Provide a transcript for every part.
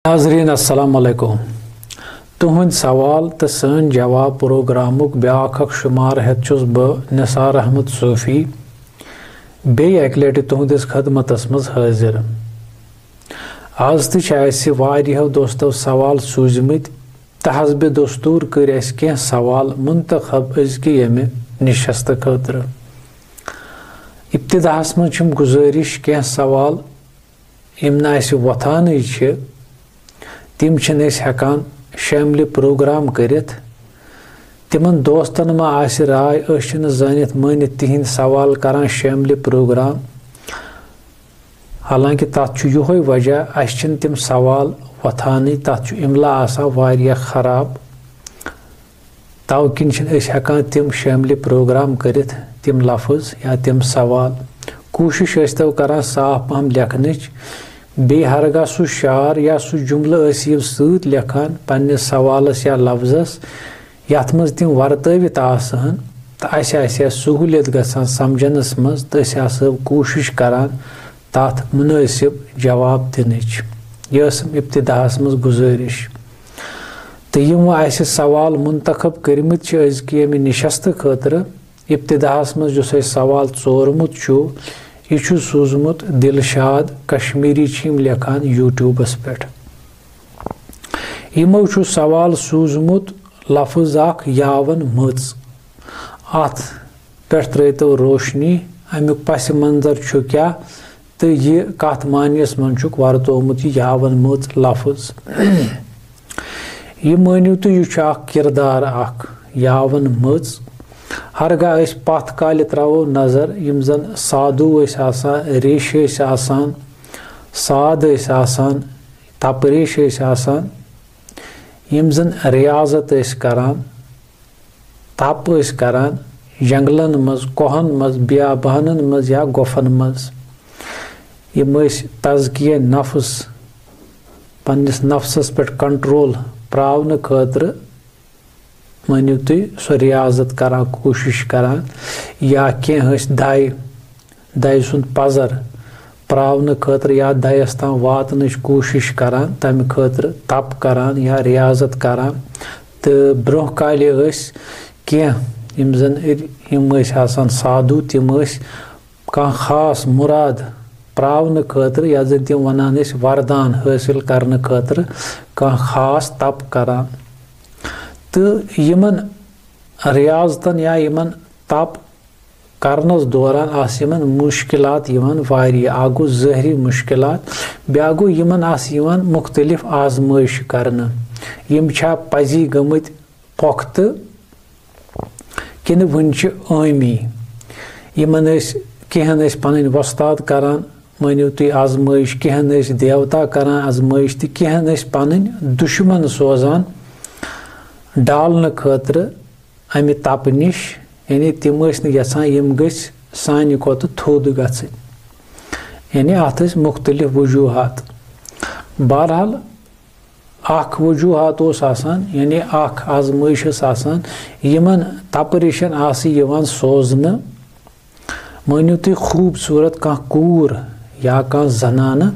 नाज़रीन अस्सलाम वालेकुम। तुहंद सवाल तो सन जवाब प्रोग्रामुक ब्याख शुमार हेत छुस बह निसार अहमद सूफी बेय एक लटि तुहंदिस खदमतस मज हाजिर। आज तह वारियों दोस्तों सवाल सूझमित तो हस्ब दस्तूर कर कह सवाल मुंतखब अजकि यमे निशस्त खतर। इब्तिदाहस मज गुजारिश कह सवाल यम वथान तिम हेकान शामिल प्रोग्राम करित तिमन दोस्तन मा आसि राय जानित मानित तिहिंद सवाल करान शामिल प्रोग्राम। हालांकि तथ योह वजह अस तिम सवाल वथान तथ इमला आसा वारिया खराब तव किन हेकान तिम शामिल प्रोग्राम करित तिम लफ्ज या तिम सवाल। कोशिश तो करान साफ पहम लेखनच बे हरगा सु शार या सु जुमल सत लेखान पन्ने सवालस या लफ्जस यथ मज तिम वर्तवित आसान तो अस सहूलियत गसान समझनस मज तो कोशिश करान तथ मुनासिब जवाब दिनच। यह इब्तिदाहस मज गुजारिश तो यम सवाल मुंतखब करमित अजकि यमे निशस्त खतर। इब्तिदाहस मज जो सवाल चोरमुत यह सूजमुत दिलशाद कश्मीरी लेखान यूट्यूबस पे। यमो सवाल सूजमुत लफ्ज अख यावन मच अत पे त्रो रोशनी अमुक पस मंजर क्या तो यह कत मानियस मन वर्तोमुत यावन मच लफ्ज। यह मानिव तो यह किरदार अख यावन मच। हरगा पथ काल त्रो नजर यम जन साधु रेश साद तपरेश यम जन रियाजत करान तप करान जंगलन मज कोहन मज बियाबानन मज या गुफन मज। यम तज़किया नफ्स पन्निस नफ्सस पे कंट्रोल प्रावन खतर मानिव तुम सो रियाजत करान कोशिश करान या कह दाय सुंद पजर प्रावन खतर या दायस ताम वातन कोशिश करान तम खतर तप करान या रियाजत करान। तो ब्रोह काल कह यम जन साधु तिम कह खास मुराद प्रावन खतर या जन तिम वनान वरदान हासिल करने खतर कह खास तप करान। तो यमन रियाजतन या यमन तप करनस दौरान यमन मुश्किलात वारिया। आ गो ज़ाहरी मुश्किलात ब्या गो यमन मुख्तलिफ आजमाइश करना यम छा पजी गमत पुख्त किन वन आमी। यमन कहन पन वस्ताद करान मानिव तुम आजमाइश कहन देवता करान आजमाइश तो कहन पन दुश्मन सोजान डालने खतर अमि तप निश यानी तिम यसान यम गि सान खोत थोद गन यानी अत मुख्तलिफ वजूहात। बहरहाल अख वजूहात यानी अख आजमाइश यमन तपरिशन सोजन मानिव तुम खूबसूरत कह कूर या कह जनाना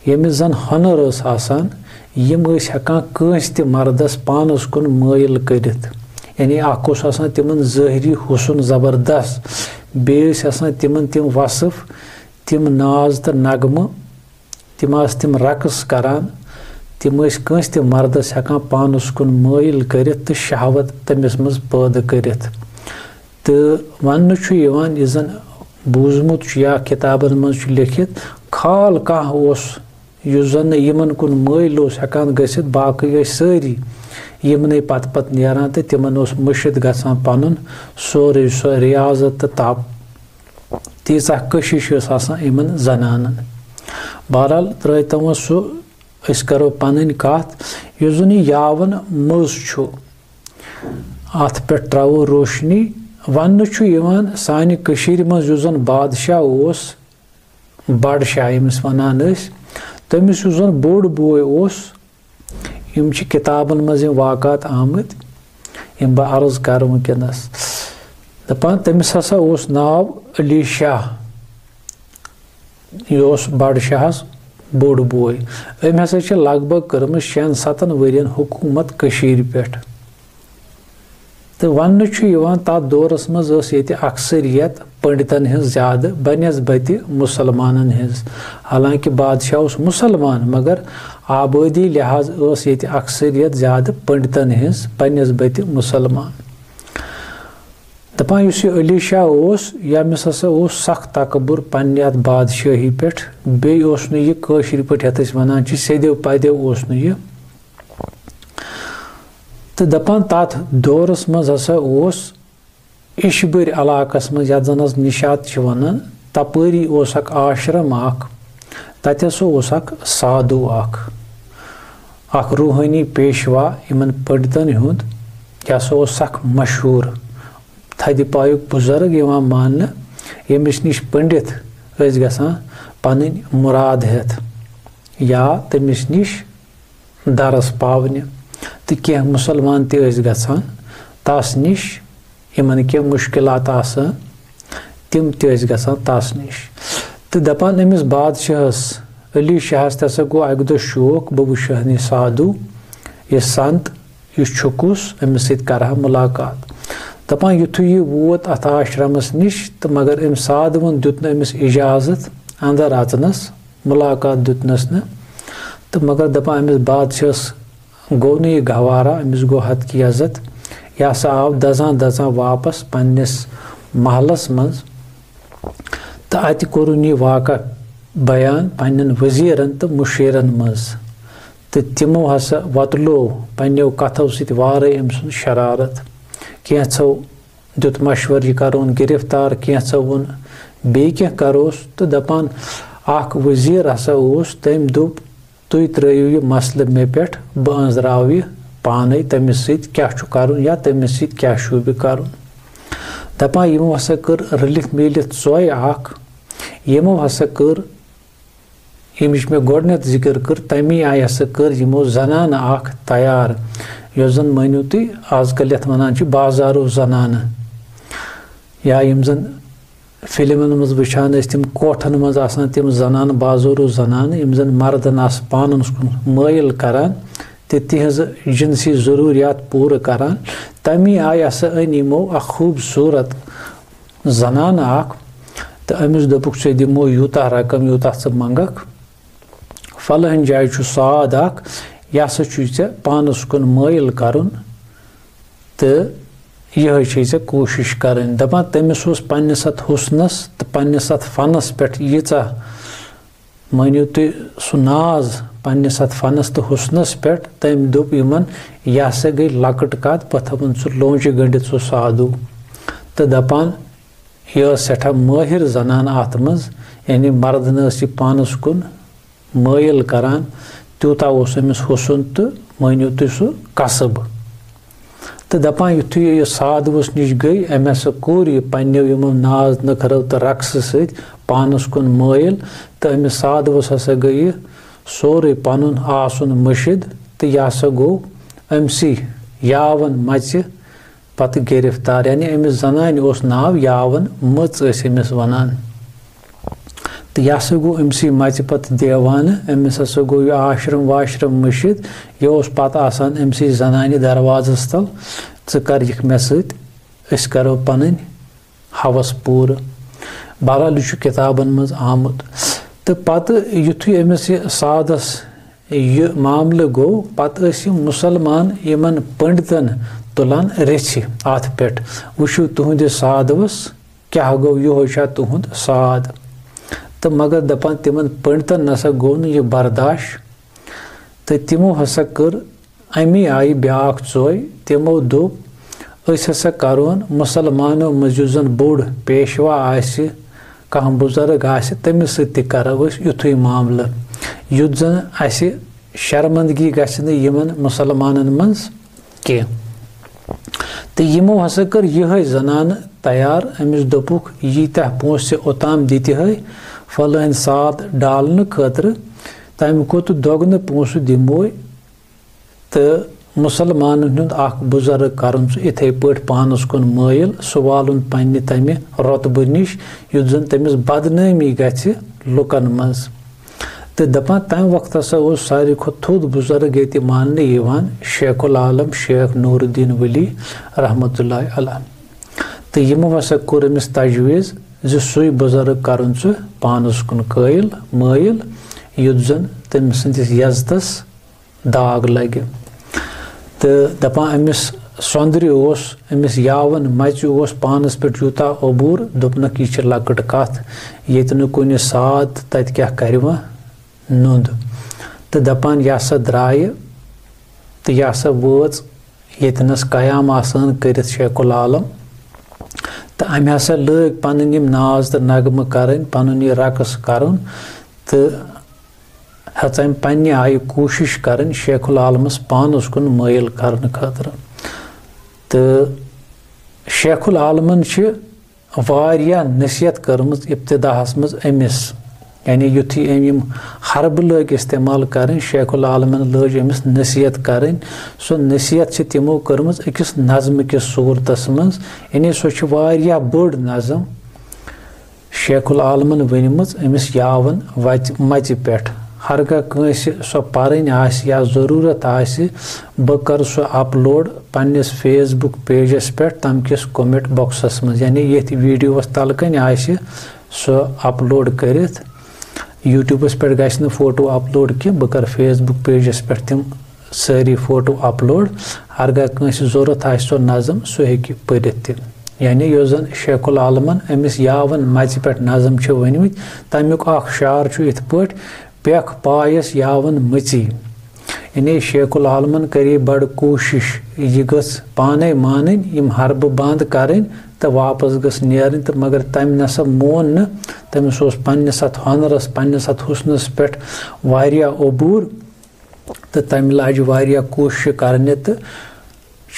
यमिस जन हनर यम हेकान कंस ते मर्दस पानस कुन मायल करित यानी अख तिमन ज़ाहरी हुसन ज़बरदस्त बेस तिमन तिम वसफ तिम नाज तो नगम तिम रक्स करान तिम कंस ते मर्दस हेकान पानस कुन मायल करित तो शहवत तमिस मज पैदा करित। तो वन यह जन बूजमुत या किताबन मज लिखित खाल कह युस जन यमन कुन मायल हेकान गसित बाकी सारी यमन पत नेरान तो तिमन मुशिद गसान पन सोरे सो रियाजत तो तप तीसा कशिश यमन जनानन। बहरहाल त्रो सो करो पन कत युस जन यावन मज अत पे त्रो रोशनी वन सानि कशीर मज युस जन बादशाह बड़शाह यमिस वनान तमिस युस जन बोड़ बोय यम किताबन मज वाक़ात आमत यम बह अर्ज कर वनस दपान तमिस नाव अली शाह यह बड़शाहस बोड़ बोय अम हसा लग भग कर्म 6-7 वरियन हुकूमत कशीर पेठ तो वन तथ दौरस मज अक्सरियत पंडितन हज ज्यादा बनस्बत मुसलमानन हज हालांकि बादशाह उस मुसलमान मगर आबादी लिहाज अक्सरियत ज्यादा पंडितन हज बनस्बत मुसलमान दपान अली शाह यमिस हसा सख्त तकबुर पन्ने अत बादशाही पे बेन यह कशीर पे वन सेदेव पदेव यह तो दपान तथ दौरस मज हसा इशबर इलाकस मज यत जन निशात वनान तपरी आश्रम तत साधु रूहानी पेशवा इन पंडितन हुंद यह सख मशहूर थद पायुक बुजुर्ग मान यमिस निश पंडित गसान पन मुराद हेत या तमिस निश दरस पावने तो क्या मुसलमान गसान तस निश इन क्या मुश्किलात तम गसान तस निश तो दपान अमिस बादशाहस अली शाहस तसा गो अक दो शौक बह वुचह साधु यह संत यह छुकुस अमिस सत कर मुलाकात दपान युथु यह वोत अत आश्रमस निश तो मगर अम साधुवन दुत अमिस इजाजत अंदर अचनस मुलाकात दुतनस न तो मगर दपान अमिस बादशाहस गो न यह गवारा अमिस गो हद की इज्जत यह सा आव दजान दजान वापस पन्निस महलस मज तो अत कोरुन यह वाक़ा बयान पन्न वजीरन तो मुशीरन मज तो तिमो हसा वतलो पन्नो कथो सत वारे अम सुन शरारत कैंचो दुत मशवर यह करोन गिरफ्तार कैंचो वोन बे क्या करोस तो दपान अख वजीर हसा तम दोप तुई त्रयु यह मसल मे पे बह अंजराव यह पाने तमिस सत क्या करुन या तमिस सत क्या शुभ करुन दपान यमो हसा कर रलित मिलित सोय यमो हसा कर यमिश मे गोडनेथ जिक्र कर तमी आय हसा कर यमो जनान तैयार यो जन मानियो तुम आजकल यथ वनान बाजारो जनान या यम जन फिल्मन मज वुचान तम कोठन मज आसान तम जनान बाजारो जनान यम जन मर्दन पानन कुन मायल करान तो तिहज जिनसी जरूरियात पूर करान तमी आय हसा अन यमो खूबसूरत जनान तो अमिस दोपुक चे दिमो यूता रकम यूता च मंगक फलहन जाय साद यह सा चे पानस कुन मायल करुन तो यह चे कोशिश करन दपान तमिस पन्निस अत हुस्नस तो पन्निस अत फनस पे यीचा मानियो तुम सह नाज पन्निस अत फनस तो हुस्नस पे तम दोप यमन यह सा गई लकट कत पथ सह लोंच गंडित सह साधु तो दपान यह सठा माहिर जनान अत मज यानी मर्द न पानस कुन मायल करान तूता अमिस हुसन तो मानियो तुम सह कसब तो दपान युथु यह साधुवस निश गई अम हसा कोर यह पन्नो यमो नाज नखरो तो रक्स सत पानस कुन मायल तो अमिस साधुवस हसा गई सोरे पनुन आसन मशिद तो यह हसा गो अमसी यावन मच पत गिरफ्तार यानी अमिस जनान नाव यावन मच अमिस वनान तो यह हसा गो अमसी मच पत देवान अमिस हसा गो यह आश्रम वाश्रम मशिद यह पत आसान अमसी जनान दरवाजस तल कर मे सत करो पन हवस पूर बहरहाल यह किताबन मज आमुत तो पत युथु अमिस सादस यह मामल गो पत मुसलमान यमन पंडितन तुलान रेछ अत पे वुचु तुहद साधवस क्या गो यह तुहद साद तो मगर दपान तिमन पंडितन नसा गो न यह बर्दाश्त तो तिमो हसा कर अमी आई ब्याक चोय तिमो दोप हसा करोन मुसलमानो मज जन बोड़ पेशवा आसि कह बुजुर्ग आसि तमिस सत करो युथुय मामल युथ जन आसि शर्मंदगी गछ न यमन मुसलमानन मज के तो यमो हसा कर यह जनान तैयार अमिस दोपुक यीत्या पोंसे ओताम दिति है फलन साद डालन खतर तम कोत दोगन पोंस दिमो तो मुसलमान बुजुर्ग करन इथे पे पानस कुन मायल सवालन पन्ने तमे रोतब निश युथ जन तमिस बदनामी गछि लुकन मज तो दपान तम वक्त हसा सारे खुद थोद बुजुर्ग ये मानने यवान शेखुल आलम शेख नूरुद्दीन वली रहमतुल्लाह अलैह। तो यमो हसा कोर अमिस तजवीज़ जो सुई बुजुर्ग करन छु पानस कुन कायल मायल युद्ध जन तम संदिस यजदस दाग लगे। तो दपान अमिस सोंदरी ओस अमिस यावन मच ओस पानस पे यूता अबूर दोपनक यह लकट कथ ये कुन साद तत क्या करवा नुंद। तो दपान यह हसा द्राय तो यह हसा वोच येतनस कयाम आसान करित शेखुल आलम। तो अम हसा लग पन यम नाज तो नगम करन पन यह रकस करन तो हेच अम पन्ने आय कोशिश करन शेखुल आलमस पानस कुन मायल करने खतर। तो शेखुल आलमन वारिया नसीहत करमज इब्तिदाहस मज अमिस यानी युथी अम हरब लग इस्तेमाल करें शेखुल आलमन लज अमिस नसीहत करें सो नसीहत तिमो करमज अकिस नज़म किस सूरतस मज यानी सो वारिया बड़ नज़म शेखुल आलमन वनमज अमिस यावन मच पे हरगा कंस सो पारन आस या ज़रूरत आस ब कर सो अपलोड पन्निस फेसबुक पेजस पे तम किस कमेंट बॉक्सस मज यानी ये वीडियोस तलकन आस सो अपलोड करित यूट्यूबस पे गस न फोटो अपलोड कि बह कर फेसबुक पेजस पे तिम सारी फोटो अपलोड हरगा कंस ज़रूरत आस सो नज़म सो हेकि पढ़ित त यानी यो जन शेखुल आलमन अमिस यावन मच पे नज़म वनमित तमिक अख शार इत पट पेख पायस यावन मची यानी शेखुल आलमन करे बड़ कोशिश यह गस पाने मान यम हरब बंद करें तो वापस गस नेरन तो मगर तम नसा मोन न तमिस पन्नस अथ हनरस पन्नस अथ हुस्नस पे वारिया अबूर तो तम लज वारिया कोशिश करने तो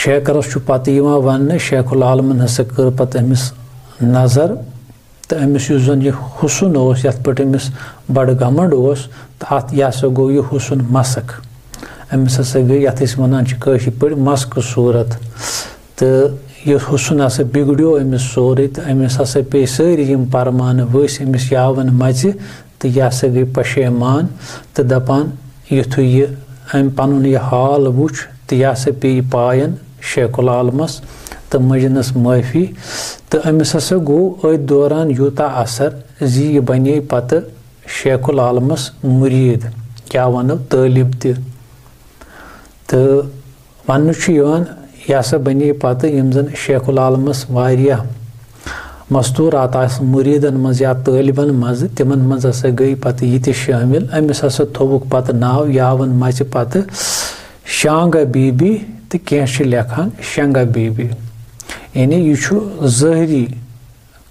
शेखरस पत वन शेखुल आलमन हसा कर पत अमिस नजर तो अमिस जन यह हुसन ये पे अमिस बड़ घमंड तो अत यह हसा गो यह हुसन मसक अमिस हसा गई ये वन पे मस्क सूरत तो यह हुसन हसा बिगड़ो अमिस सोरे तो अमिस हसा पे सारी परमान वस अमिस यावन मच तो यह हसा गई पशेमान तो दपान युथ यह अम पन यह हाल वुच तो यह हसा पे पायन शेखुल आलमस तो मजनस माफ़ी तो अमिस हसा गो अत दौरान यूता असर जी यह बने पत शेखुल आलमस मुरीद क्या वनो तालिब तो वन यह हसा बने पत यम जन शेखुल आलमस वारिया मस्तूरात मुरीदन मज या तालिबन मज तिमन मज हसा गई पत यह शामिल अमिस हसा थोवुक पत नाव यावन मच पत शांगा बीबी तो कह लेखान शंगा बीबी यानी यह ज़हरी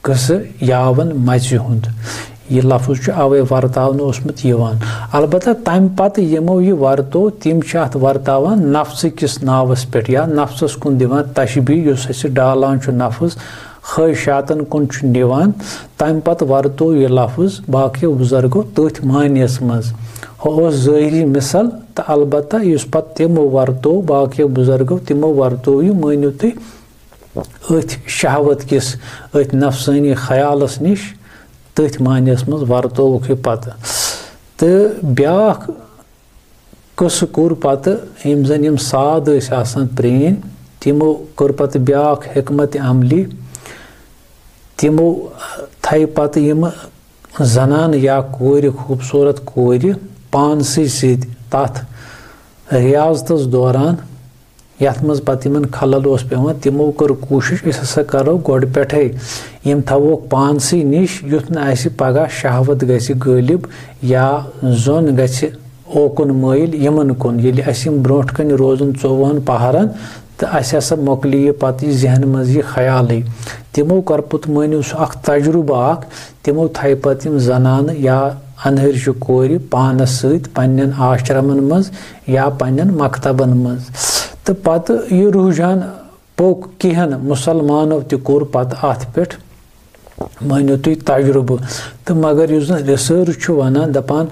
गस यावन मच हुंद यह लफ्ज़ अवे वर्तावन अलबत्ता तम पत यमो यह वर्तो तिम अत वर्तावान नफ्स किस नावस पे या नफ्सस कुन दिवान तशबी युस डालान नफ्स ख्वाहिशातन कुन निवान तम पत वर्तो यह लफ्ज़ बाकी बुजुर्गो तथ मानियस मज हो ज़ाहिरी मिसल तो अलबत्ता इस पत तिमो वर्तो बाकी बुजुर्गो तिमो वर्तो यह मानियो तुम अथ शहवत किस अथ नफसानी ख्यालस निश तथ मानियस मज वर्तोवुक पत तो ब्याख कस कोर पत यम जन यम साद आसान प्रेन तिमो कोर पत ब्याख हिकमत अमली तिमो थई पत यम जनान या कोर खूबसूरत कोर पानसी सत तथ रियाजतस दौरान यथ मज पत यमन खलल ओस पेवान तिमो कर कोशिश इस हसा करो गोड पेठे यम थवोक पानसी निश युथ न आसि पगह शहवत गछि गालिब या जोन गछि ओकुन माइल यमन कुन येलि असि ब्रोट कन रोजन 24 पहरन तो अस हसा मोकली पत जहन मज यह ख्याल तिमो कर पुत मानियो अख तजुर्बा अख तिमो थई पत यम जनान या अनहर कोर पानस सत पन्न आश्रमन मज या पन्न मकतबन मज तो पत यह रुझान पोक कहन मुसलमानों तह कोर पत अत पे मानियो तुम तजुर्ब तो मगर युस रिसर्च वनान दपान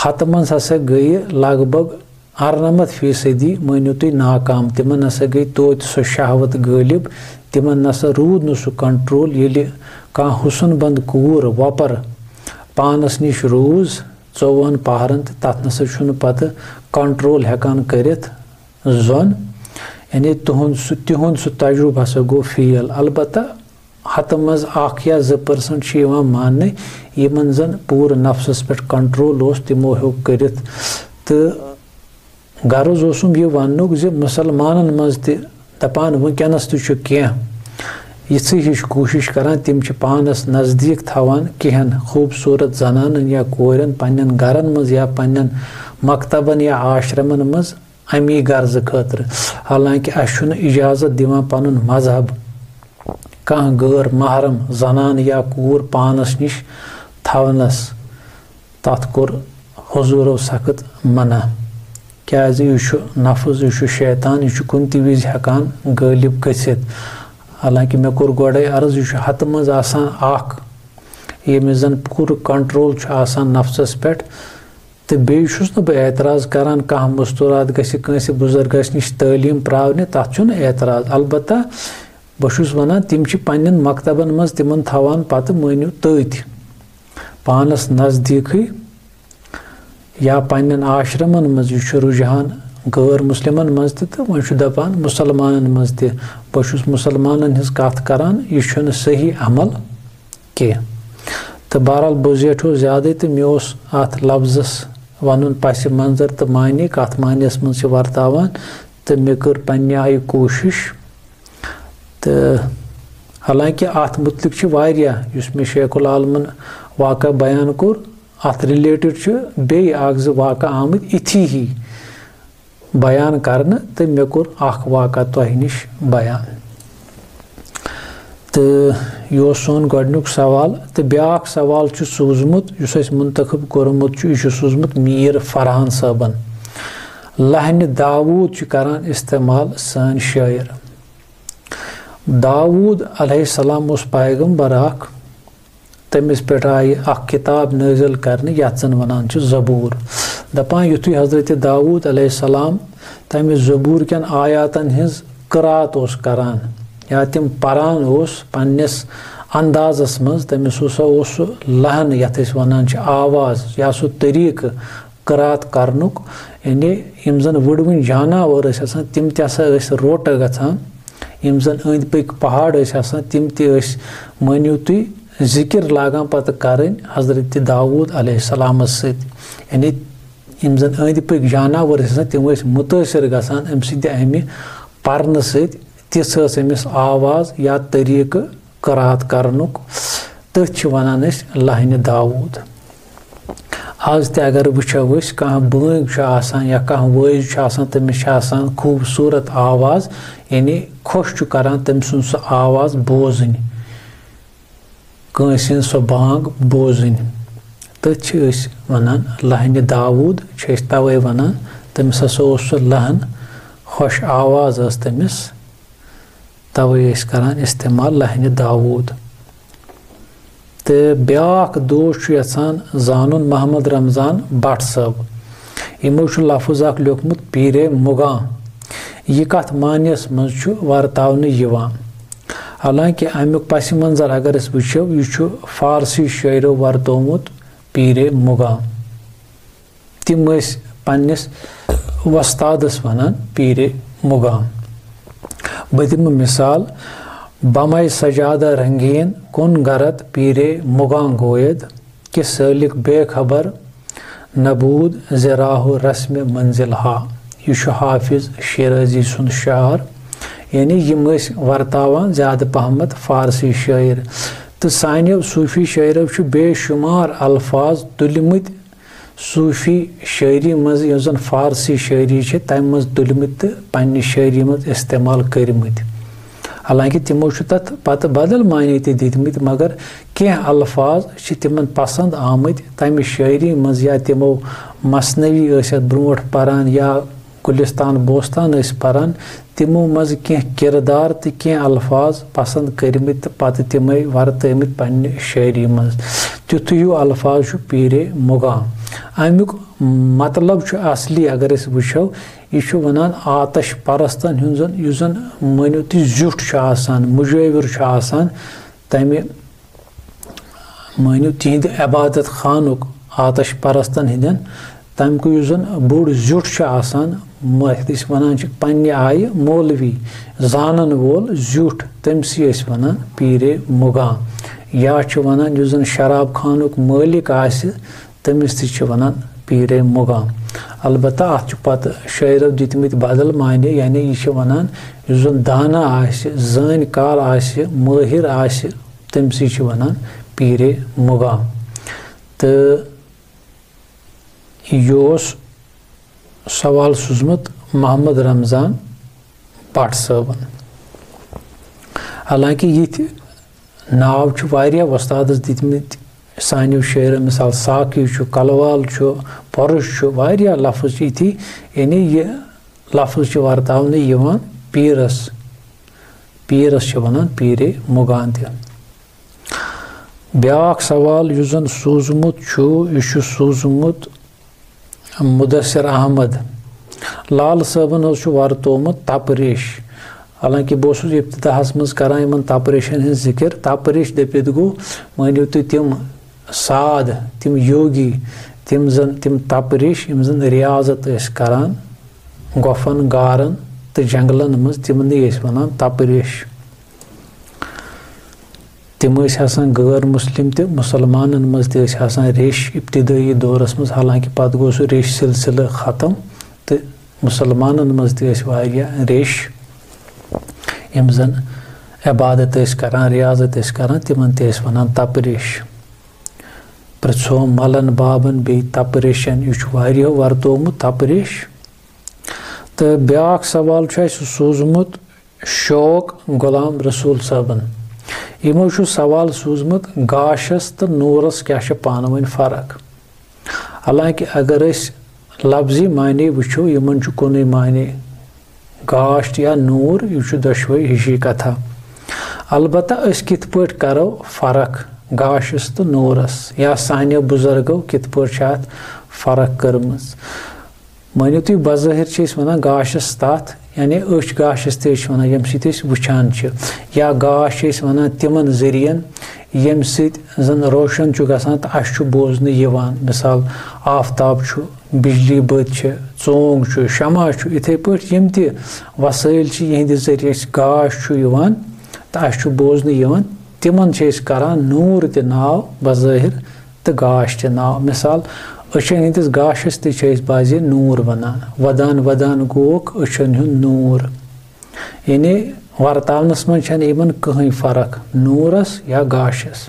हत मज हसा गई लगभग 98% मानियो तुम नाकाम तिमन हसा गई तोत सो शहवत गालिब तिमन नसा रूद न सह कंट्रोल ये कह हुसन बंद कूर वपर पानस निश रूज 14 पहरन तथ नसा पत कंट्रोल हेकान करित जोन यानी तिहुंद सह तजुर्ब हसा गो फेल अलबत्ता हत मज 1 या 2% मान यमन जन पूर नफ्सस पे कंट्रोल उस तिमो हेक करित तो गर्ज ओसुम यह वनुक जे मुसलमानन मज दपान वनकनस तो कह यिथि हिश कोशिश करान तिम पानस नज़दीक थवान कहें खूबसूरत जनानन या कोरन पन्न गरन मज या पन्न मकतबन या आश्रमन मज अमी गर्ज खतर हालांकि अशुन इजाजत दिवान पनुन मजहब कह गैर महरम जनान या कूर पानस निश थवनस तथ कोर हुजूरो सख्त मना क्या नफ्स यह शैतान यह कुन त विज हेकान गालिब गसित हालांकि मे कोर गोड़े अर्ज यह हत मज आसान यमिस जन पूर कंट्रोल आसान नफ्सस पे तो बेस न बह एतराज करान कह मुस्तूरात गस बुजुर्गस निश तालीम प्रावने तथ एतराज अलबत्ता बहुस वनान तिम पन्न मकतबन मज तिमन थवान पत मानिव तथ पानस नज़दीक या पन्न आश्रमन मज यह रुझान गैर मुस्लिमन मज तो वह दपान मुसलमानन मज बहुस मुसलमानन हिज कथ करान यह सही अमल कह तो बहरहाल बह जेठो ज्यादा तो मे अत लफ्जस वन पस मंजर तो मानी कथ मानस मज वर्तावान तो मे कर पन्ने आय कोशिश तो हालांकि अत मुतलिक वारियाह युस मे शेखुल आलमन वाक़ा बयान कोर अत रिलेटेड बे वाक़ा आमद इथी ही बयान करने तो मे कोर वाक़ा तह निश बयान तो यह सोन गोडनुक सवाल तो ब्याक सवाल सूजमुत युस मुंतखब कोरमुत यह सूजमुत मीर फरहान साहबन लहन दाऊद करान इस्तेमाल सान शायर दाऊद अलैहिस्सलाम उस पैगंबर तमिस पे आय किताब नाजिल करने यथ जन वनान ज़बूर दपान युथु हजरत दाऊद अलैहिस्सलाम तमिस ज़बूर कन आयातन हिज क़रात ओस करान या तिम परान ओस पन्निस अंदाजस मज तमिस ओस लहन यथ वनान आवाज़ या सो तरीक क़रात करनुक यानी यम जन वुडवन जानवर आसान तिम त रोट गछान यम जन अंद पक पहाड़ आसान तिम त मानिव तुई जिक्र लागान पत करन हजरत दाऊद अलैहिस्सलाम सत यानी यम जन अंद पक जानवर आसान तिम मुतासिर गछान अम सद अमि पर्न सत तिस अमिस आवाज़ या तरीक क़रात करनुक तथ वनान लहन दाऊद आज ते अगर वुचो कह बंग या कह वज तमिस खूबसूरत आवाज़ यानी खुश करान तम सुन सो आवाज़ बोजन कंस सो बांग बोजन तथ वनान लहन दाऊद तवे वनान तमिस हसा सो लहन खुश आवाज़ तमिस तवे करान इस्तेमाल लहन दाऊद तो ब्याक दोस्त यसान जानन मोहम्मद रमज़ान भट्ट साहब यमो लफ्ज़ लिखमुत पीरे मुगा यह कथ मानस मज वर्तावन यिवान हालांकि अमुक पस मंजर अगर वो यह फारसी शायरो वर्तोमुत पीरे मुगा तिम पन्निस वस्तादस वनान पीरे मुगा बह दिम मिसाल बमय सजादा रंगीन कुन गरत पीरे मुगां गोयद कि सलिक बेखबर नबूद ज़राहो रस्म मंजिल हा यह हाफिज शिराजी सुन शार यानी यम वर्तावान ज़्यादा पहमत फारसी शायर तो सानियो सूफ़ी शायरों बेशुमार अल्फाज तुलमत सूफ़ी शायरी मज यन फारसी शायरी तम मज तुलमत तो पन्ने शायरी मज इस्तेमाल करमत हालांकि तिमो तथ पत बदल मानी दितमत मगर कह अल्फाज तिमन पसंद आमत तमि शायरी मज या तिमो मसनवी ब्रोट परान या गुलिस्तान बोस्तान परान तिमो मज कह किरदार तो कह अल्फाज पसंद करमत पत तिमे वर्तमत पन्ने शायरी मज तिथु अल्फाज पीरे मुगा अमुक मतलब असली अगर वो यह वनान आतश परस्तन हुन मानिव तुम जुठ मुजाविर तमे मानिव तिहद इबादत खानुक आतश परस्तन हिंदन तमिक यु जन बोड़ जुट वन पन्ने आय मौलवी जानन वोल जुट तमसी वन पीरे मुगाम या वन यु जन शराब खानुक मालिक आसि तमिस ति वन पीरे मुगाम। अलबत्ता अत पत शायरों दितमित बदल माने यानी यह वनान यु जन दाना आसि जानकार आसि माहिर आसि तमसी वनान पीरे मुगाम। तो यह सवाल सूझमुत मोहम्मद रमज़ान भट्ट साहबन। हालांकि ये नाव वारिया वस्तादस दितमित सानियो शेर मिसाल साकी कलवाल पुरुष वारिया लफ्ज़ इथी यानी ये लफ्ज़ वर्तावने यवान पीरस पीरस वनान पीरे मुगान त। ब्याक सवाल यु जन सूझमुत यह सूझमुत मुदस्सिर अहमद लाल साहबन वर्तोमुत तपरेश। हालांकि बस इब्तिदाहस मज करान इन तपरेशन हज जिक्र तपरेश दपित गो मानियो तुम तिम साध तिम योगी तिम तपरेश यम जन रियाजत करान गोफन गारन तो जंगलन मज तिमने वनान तपरेश। तिम गैर मुस्लिम तो मुसलमान मज रेश इब्तिदाई दौरस मज। हालांकि पत गो सह रेश सिलसिल ख़त्म तो मुसलमान मज रेश यम जन इबादत करान रियाजत करान तिमन ते वनान तपरेश। पृछो मलन बाबन बे तपरेशन यह वर्तोमुत तपरेश। तो ब्याक सवाल सूझमुत शौक गुलाम रसूल साहबन। यमो सवाल सूझमुत गाशस तो नूरस क्या पान वन फ़र्क। हालांकि अगर लफ्जी माने वो यमन कुन माने गाश या नूर यह दशवे हिशी कथा। अलबत्ता कित पट करो फ़र्क गाशस तो नूरस या सानियो बुजुर्गो कित पट फ़र्क कर्म। मानियो तुम बज़ाहिर वन गाशस तथ यानी अच गाशस ते वन यम वुचान या गाश वन तिमन जरियन यम जन रोशन गसान तो अस बोजन यवान। मिसाल आफ्ताब बिजली बत चोंग शमा इथे पट यम ति वसाइल यहंद जरिए गाश तो अस बोजन यवान तिमन करान नूर त नाव बज़ाहिर तो गाश त नाव। मिसाल अचन हंदिस गाशस ते बाजे नूर वनान वदान वदान गोक अचन हुंद नूर यानी वर्तावनस मज कहीं फ़र्क नूरस या गाशस।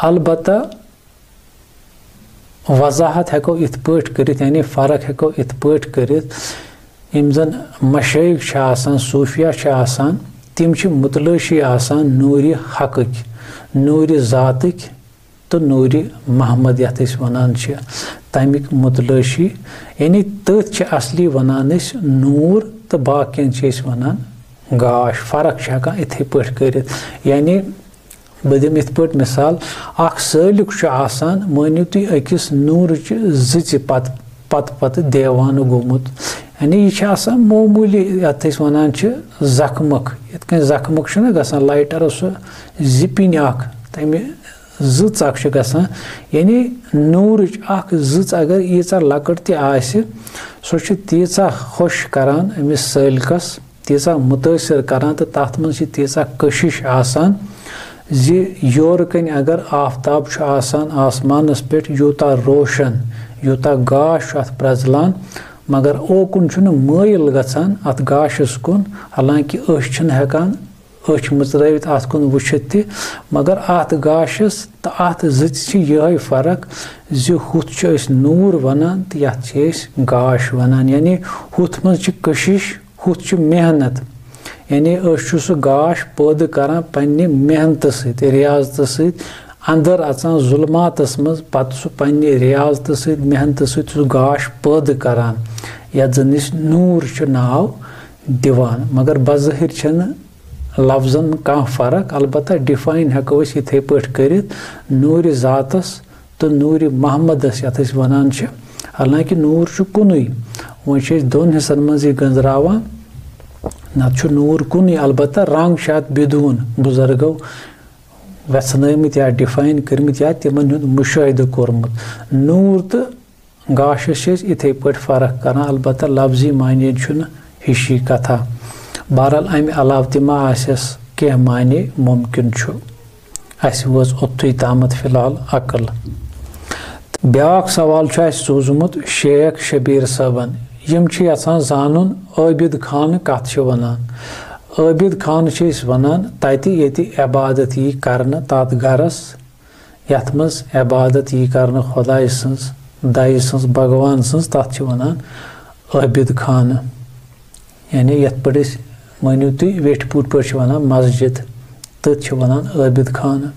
अलबत्ता वजाहत हेको इत पट करित यानी फ़र्क हेको इत पट करित यम जन मशैख आसान सूफिया आसान तिम मुतलशी आसान नूर हक नूर ज़ातक तो नूर महमद यथ वनान तमिक मुतलशी यानी तथ असली वनान नूर तो बाकियन वनान गाश। फ़र्क हेकान इथे पट करित यानी बह दिम इत पट मिसाल अख सालिक आसान मानियो तुम अकिस नूर जिच पत पत पत देवान गोमुत यानी यह मामूली यथ वनान जख्मक ये जख्मक गसान लाइटर सह जिपिन तमें जिच गसान यानी नूर जिच अगर यीचा लकट तह तीचा खुश करान अमिस सालिकस तीचा मुतासर करान तो तथ मज तीचा कशिश आसान जी योर कन अगर आफ्ताब आसान आसमानस पे यूता रोशन यूता गाश अथ प्रजलान मगर ओकुन मायल गसान अथ गाशस कुन। हालांकि हेकान अच मुचरवित अत कुन वुचित ति मगर अत गाशस तो अत जिच यह फ़र्क जी हुत नूर वनान तो यथ गाश वनान यानी हुत मज कशिश हुत मेहनत यानी सह गाश पैद करान पन्ने मेहनत सहित रियाजत सहित अंदर अचान जुल्मातस मज पत सह पन्ने रियाजत सहित मेहनत सहित सह गाश पैद करान यथ जन नूर नाव दिवान। मगर बज़ाहिर लफ्जन कह फ़र्क अलबत्ता डिफाइन हेको इथे पट करित नूर ज़ातस तो नूर महमदस यथ वनान। हालांकि नूर कुन वो दोन हिस्सन मज गंजरावान नत नूर कुन अलबत्ता रंग शायद बिदून बुजुर्गो वेचनमित या डिफाइन कर्मित या तिमन हुंद मुशाहिदह कोरमुत। नूर तो गाशस इथे पट फर्क करान, अलबत्ता लफ्जी माने हिशी कथा। बहरहाल अमि अलाव तिमा आसस कह माने मुमकिन छु। अस वोज ओत्तुई तामत फिलहाल अकल। ब्याक सवाल सोजमुत शेख शबीर साहबन। यम यचान जानन आबिद खान कत वनान। आबिद खान वनान तति येति इबादत यी करन तत गरस यथ मज इबादत यी करन खुदाय सन्स दाई सन्स भगवान सन्स तथ वनान आबिद खान। यानी यथ पे मानिव तुम वेठ पुट पे वनान मस्जिद तथ वनान आबिद खान।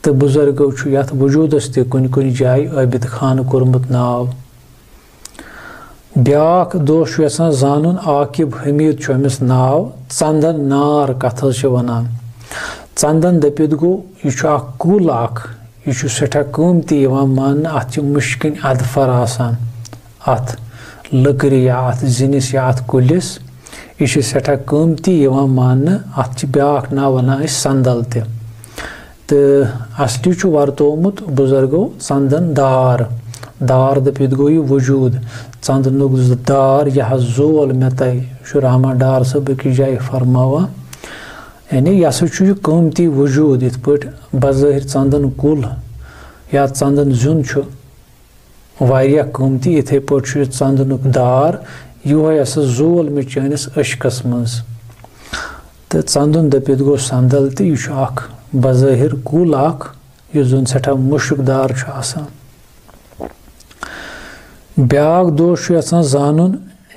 तो बुजुर्गो यथ वजूदस ते कुन कुन जाय आबिद खान कोरमुत नाव। ब्याक दोस्त यचान जानन आकिब हमीद अमिस नाव। चंदन नार कथ वनान। चंदन दपित गो यह कुल यह सठा कीमती मान अत मुश्किन अदफर आसान अत लकड़ या अत जिनिस या अत कुलिस यह सठा कीमती मान अत ब्याक नाव वनान संदल ते। तो असली वर्तोमुत बुजुर्गो चंदन दार। दार दपित गो यह वजूद चंदनुक दार यह जोल मे तय रहमान डार सब की जाय फरमावा। यानी यह यह कीमती वजूद इत पे बज़ाहिर चंदन कुल या चंदन जुन वारिया कीमती इथे पे चंदनुक दार यह जोल मे चैनिस अशकस मज। तो चंदन दपित गो संदल तो यह बज़ाहिर कुल यह जुन सठा मुश्कदार आसान। ब्याक दोस्त यचान जानन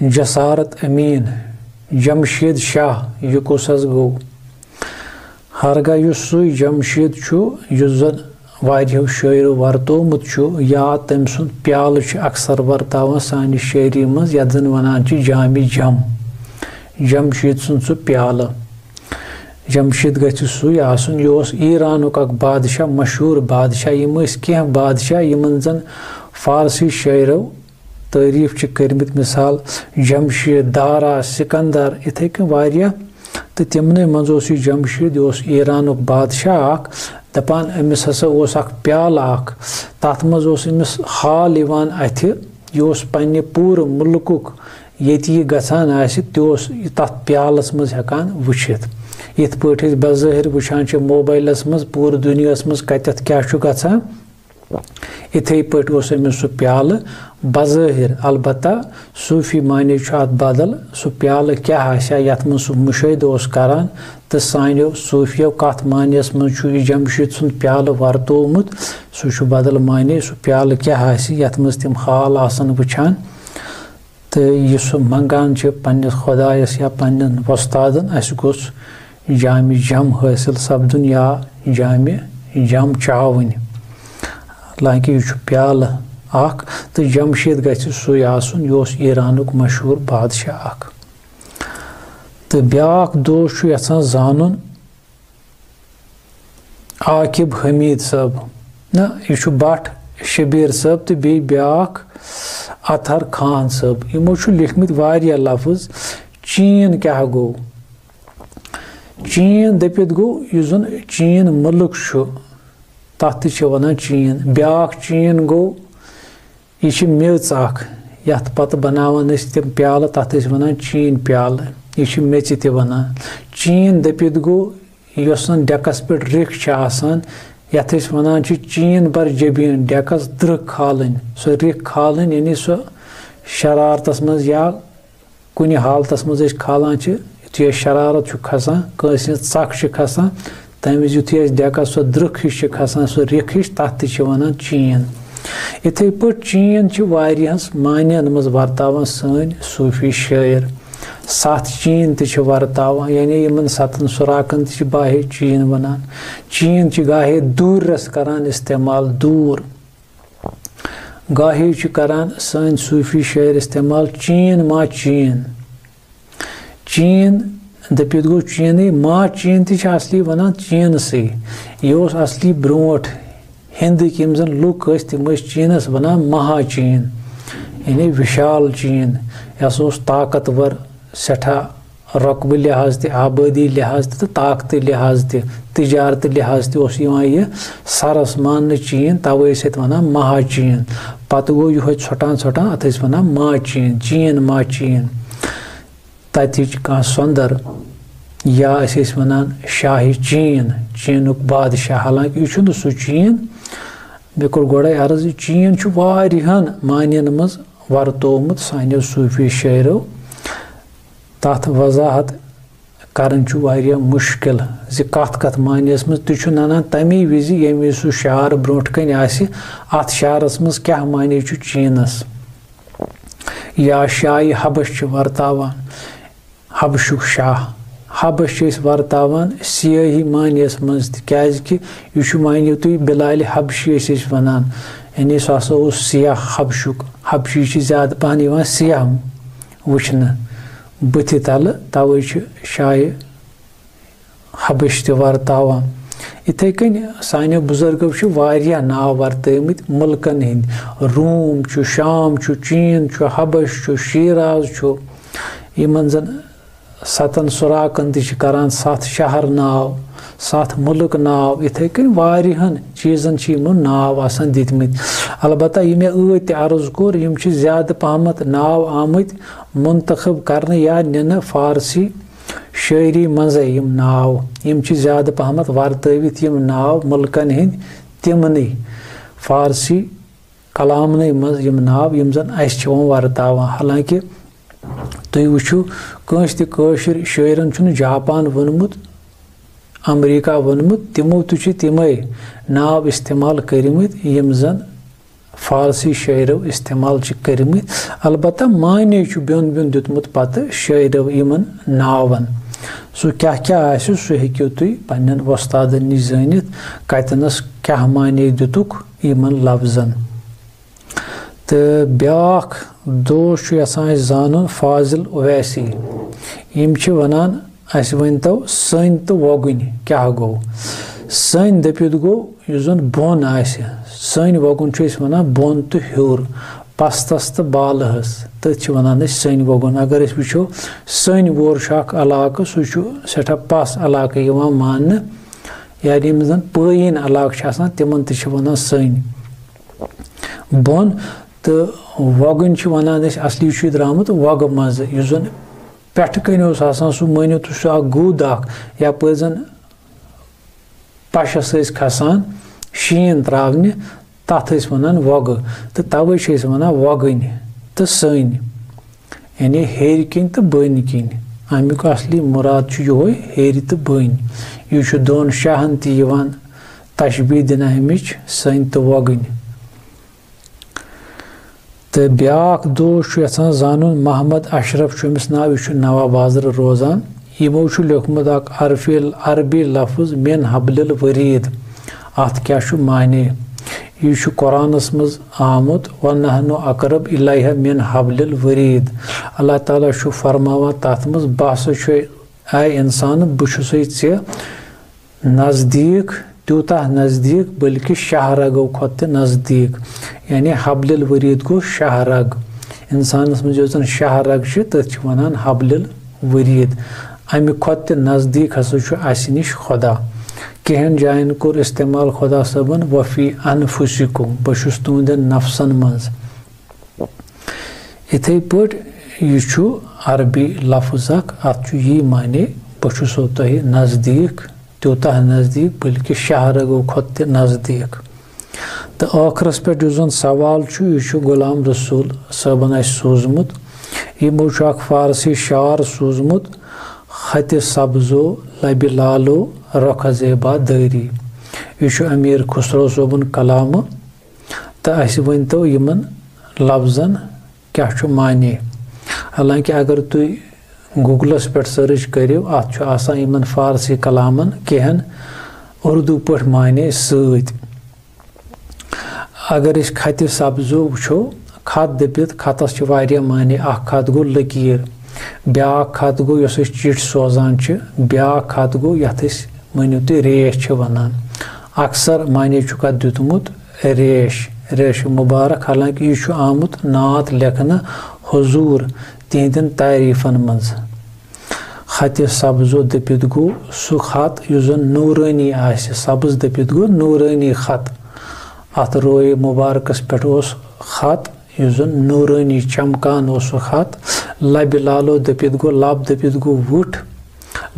जसारत अमीन जमशेद शाह यह कुस गो। हरगा सु जमशेद जन वारियो शायरो वर्तोमुत या तम सुन प्याल अक्सर वर्तावान सानि शायरी मज यथ जन वनान जामि जम। जमशेद सुन सु प्याल। जमशेद गि सु आसन यह ईरानुक बादशाह मशहूर बादशाह। यम कह बादशाह यमन जन फारसी शायरो तारीफ करमित मिसाल जमशेद दारा सिकंदर इथे कन वारिया। तो तिमने मज जमशेद यह ईरानुक बादशाह दपान अमिस हसा प्याल तथ मज अमिस हाल अथ यह पन्ने पूरे मुल्कुक ये गसान तथ प्यालस मज हेकान वुचित। इत पे बज़ाहिर वुचान मोबाइलस मज पूरे दुनियास मज कतथ क्या गसान इथे पे अमिस सु प्याल बज़ाहिर। अलबत्ता सूफी माने अत बदल सु प्याल क्या यथ मज सु मुशाहिद करान। तो सानो सूफियो कथ मानियस मज जमशेद सुन प्याल वर्तोमुत सु बदल माने सु प्याल क्या यथ मज तिम हाल आसन वुचान। तो यह सु मंगान पन्निस खुदायस या पन्न वस्तादन अस गोस जामि जम हासिल सपदुन या जामि जम चावन। हालांकि यह प्याल तो जमशेद गि सु आसन यह ईरानुक मशहूर बादशाह। तो ब्याक दोस्त यचान जानन आकिब हमीद साहब ना यह भट्ट शबीर साहब तो बे ब्याक अतहर खान साहब। यमो लिखमित वारिया लफ्ज। चीन क्या गो। चीन दपित गो यह जन चीन मुल्क तथ वनान चीन। ब्याक चीन गो यह मेच यथ पत बनावान तम प्याल तथ वनान चीन प्याल यह मेच ते वनान। चीन दपित गो यस डेकस पे रिख आसान यथ वनान चीन बर जबीन डेकस द्रक खालन सो रिख खालन यानी सो शरारतस मज या कुन हालतस मज खालान यु शरारत खसान कंस चख खसान तम विज यु डेकस सो द्रक हिश खसान सो रिख हिश तथ वनान चीन। इथे पे चीन वारियास मानियन मज वर्तावान सन सूफी शायर। 7 चीन ते वर्तावान यानी इन 7 सुराकन ते बाहे चीन वनान। चीन गाहे दूर रस करान इस्तेमाल दूर। गाहे करान सन सूफी शायर इस्तेमाल चीन मा चीन। चीन दपित गो चीन मा चीन ते असली वनान चीन से यह असली ब्रोट हिंदिक यम जन लुक तम चीनस वनान महा चीन यानी विशाल चीन। यह ताकतवर सठा रकबह लिहाज ते आबादी लिहाज ते ताकत लिहाज ते तिजारत लिहाज ते उस यह सरस मान चीन तवे वनान महा चीन पत गो यह छोटान छोटान अत वनान मा चीन चीन मा चीन ततिच कह सुंदर या वनान शाही चीन चीनुक बादशाह हालांकि यह सह चीन मे कोर गोड़े अर्ज चीन वारिहन मानन मज वर्तोमुत सानियो सूफी शायरों तथ वजाहत करन वारिया मुश्किल ज कत कत मानियस मज तुझ ननान तमी विज ये सह शार ब्रोट कन आसि अत शारस मज क्या माने चीनस या शाह हबश वर्तावान हबशुक शाह हबश वर्तावान सियाही मानियस मज कि यह मानियो तुम बिलाल हबशी वनान यानी सह सियाह हबशुक हबशी ज्यादा पहन सियाह वुचन बुथ तल तवे शाह हबश वर्तावान इथे कन सानियो बुजुर्गो नाव वर्तमत मुल्कन हिंद रूम शाम चीन हबश शीराज यमन जन 7 सुराकन करान 7 शहर नाव 7 मुल्क नाव इथे कन वारिहन चीजन नाव आसान दितमित अलबत्ता ये मे अर्ज कोर यम ज्यादा पहमत नाव आमत मुंतखब करने या निन फारसी शायरी मजे यम नाव यम ज्यादा पहमत वर्तवित यम नाव मुल्कन हिंद तिमन फारसी कलामन मज यम नाव यम जन अस वर्तावान हालांकि तुम वुचु कंस तशर शायरन जापान वोनमुत अमरीका वोनमुत तिमो तिमे नाव इस्तेमाल करमत यम जन फारसी शायरों इस्तेमाल करमत अलबत्ता माने ब्योन ब्योन दितमुत पत शायरों यमन नावन सह क्या क्या आसि सह हेकियो तुम पन्नन वस्तादन निश जानित कतनस क्या माने दितुक यमन लफ्जन तो ब्याख दोस्त यसान जानन फाजिल उवैसी यम वनान अस वनतो सन तो वगुन क्या गो सन दपित गो यह जन बोन आसि सन वगुन वनान बोन तो हूर पस्तस तो बालहस तथ वनान सन वगुन अगर वो सन वोर अलाक सह सठा पस अलाक मान यानी यम जन पयन अलाक तिमन तनान सन बोन तो वगन वनान असली द्रामुत वग मज यह जन पेट कन सह मानो तो सह गुद या पे जन पशस खसान शीन त्रावने तथ वनान वग तो तवे वनान वगन तो सन यानी हेर किन तो बन किन अमुक असली मुराद ये हेर तो बन यह दोन शाहन तयवान तशबी दिन अमिच सन तो वगन तो ब्याक दोस्त यसान जानन मोहम्मद अशरफ अमिस नाव यह नवा बाजार रोजान यमो लिखमुत अरबी लफ्ज मिन हबलिल वरीद अत क्या माने यह कुरानस मज आमुत वन्नहनु अकरब इलैहा मिन हबलिल वरीद अल्लाह ताला फरमावान तथ मज बस आय इंसान बहु ऐ नज़दीक तूता नज़दीक बल्कि शाहरगो खुद नज़दीक यानी हबलिल वरीद गो शाहरग इंसानस मज जो शाहरग तथ वनान हबलिल वरीद अमि खुद नज़दीक हसा निश खुदा कहें जायन कोर इस्तेमाल खुदा सबन वफ़ी अनफुसिकुम बहुस तुंदन नफ्सन मज इथे पट यह अरबी लफ्ज अत यी माने बहुसो तुह नज़दीक तूता नज़दीक बल्कि शाहरगो खुद नज़दीक तो आखरस पे जो सवाल यह गुलाम रसूल सबन सूजमुत यमो फारसी शार सूजमुत खत सब्जो लब लालो रख ज़ेबा दरी यह अमीर खुसरो सोबन कलाम तो अस वन तो यमन लफ्जन क्या माने हालांकि अगर तुम गूगलस पे सर्च करो अत यमन फारसी कलामन कहें उर्दू पे माने सत अगर इस खत सब्जो वो खत दपित खतस वारिया माने खत गो लकीर ब्या खत गो यस चिट सोजान ब्या खत गो यथ मानो तुम रेश वनान अक्सर माने चुका दितमुत रेश मुबारक हालांकि यह आमुत नात लेखन हुजूर तिहदन तारीफन मज खत सब्जो दपित गो सु खत युस जन नूरानी आसि सब्ज दपित गो नूरानी खत अत रोए मुबारकस पेट ओस खत युस जन नूरानी चमकान ओस खत लब लालो दपित गो लब दपित गो वुठ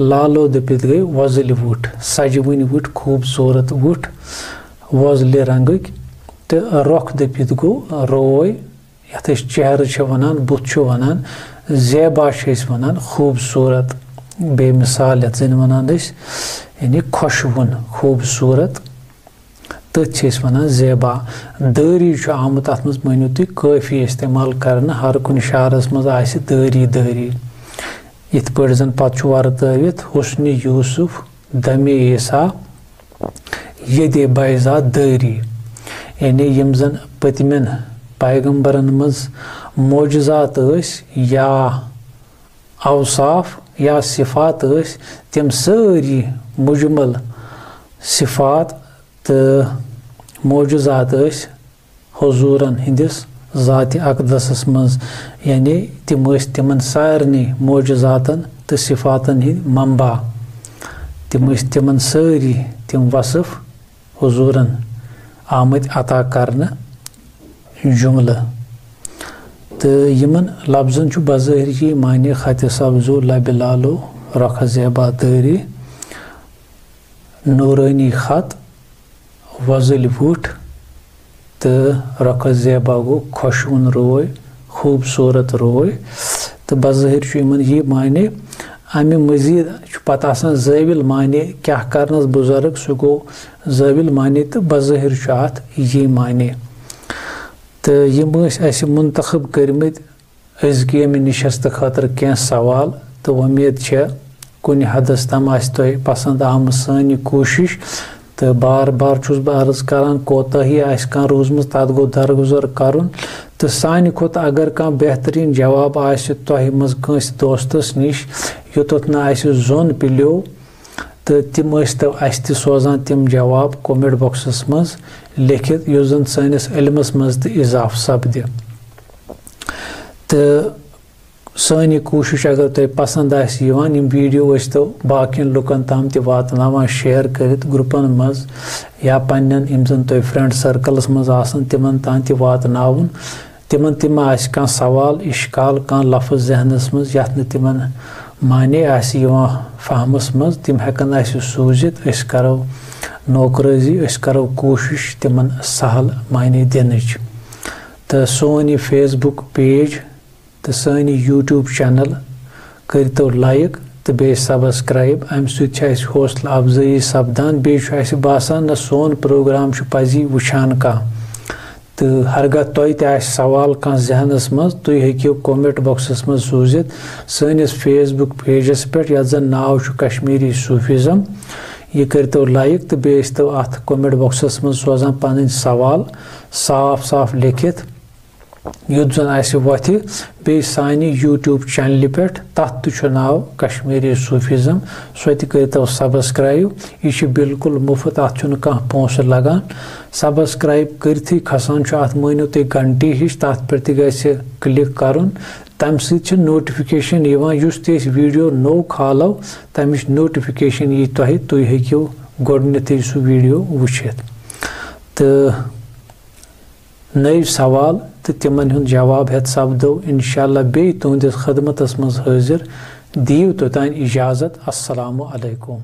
लालो दपित गई वजल वुठ सजवन वुठ खूबसूरत वुठ वजल रंगक तो रोख दपित गो रोय यथ चेहर वनान बुत वनान ज़ेबा वनान खूबसूरत बेमिसाल यथ जन वनान यानी खुशवुन खूबसूरत तथ वनान ज़ेबा दरी आमुत अत मज मानियो तुम काफ़ी इस्तेमाल करना हर कुन शारस मज आसि दरी दरी इत पे जन पत वर्तवित हुस्न यूसुफ दमे ईसा यदे बैजा दरी यानी यम जन पतमेन पैगम्बरन मज मोजज़ात या अवसाफ या सिफात तम सारी मुजमल सिफात तो मोजज़ात हुजूरन हंदिस ज़ात अक़दस मज यानी तिमन सारनी मोजज़ातन तो सिफातन हिंद मंबा तिमन सारी तिम वसफ हुजूरन आमद अता करने जुमल तो यमन लफ्जन बज़ाहिर माने खत सब्जो लब लालो रख ज़ेबा दरी नूरानी खत वजल वुठ तो रख ज़ेबा गो खुशवुन रोय खूबसूरत रोय तो बज़ाहिर ये माने अमे मजीद पता ज़ाविल माने क्या करनस बुजुर्ग सह गो ज़ाविल माने तो बज़ाहिर अत ये माने तो यम मुंतखब करमत अज़कियम नशस्त खतर क्या सवाल तो उम्मीद कुन हदस तम तुह पसंद आम सान कोशिश तो बार बार चुस बह अर्ज करान कोताही कह रोजम तथ गो दरगुजर करुन तो सान खुद अगर कह बेहतरीन जवाब तुह मज कंस दोस्तस निश योतोत न जोन पिलो तो तिम तो अस त सोजान तिम जवाब कमेंट बॉक्सस मज लिखित युस जन सानिस इल्मस मज त इजाफ सपद तो सानी कोशिश अगर तुह पसंद यम वीडियो तो बाकियन लुकन तम त वातनावान शेयर करित ग्रुपन मज या पन्न यम जन तुह फ्रेंड सर्कलस मज आसन तिमन तान त वातनाउन तिमन तम आस कह सवाल इश्काल कह लफ्ज जहनस मज यथ न तिमन माने फहमस मज तिम हेकन सूजित अस करो नौकराजी अस करो कोशिश तिमन सहल माने दिनच तो सोन यह फेसबुक पेज तो सान यूट्यूब चैनल करो लाइक तो बे सब्सक्राइब अम सत हौसला अफजाई सपदान बे बासान न सोन प्रोग्राम पजी वुचान कह तो हरगह तुह त सवाल कह जहनस मज तुम हेको कमेंट बॉक्सस मज सूजित सानिस फेसबुक पेजस पे यथ जन नाव कश्मीरी सूफिज़म यह करो लाइक तो बे तो अत कमेंट बॉक्सस मज सोजान पन सवाल साफ साफ लिखित युत जन वथ बे सानि यूट्यूब चैनल पे तथ तो नाव कश्मीरी सूफिज़म सो करो सब्सक्राइब यह बिल्कुल मुफ्त अत कह पोस लगान सब्सक्राइब करथी खसान अत मानो तुम घंटी हिश तथ पे गि क्लिक करुन तम सत नोटिफिकेशन युस ते वीडियो नो खालो तमिच नोटिफिकेशन यी तुम हेको गोडनेथी सह वीडियो वुचित तो नई सवाल तो तिमन हुंद जवाब हेत सपदो इंशाअल्लाह बे तुहंदिस खदमतस मज हाजिर दीव तोतान इजाजत अस्सलामु अलैकुम।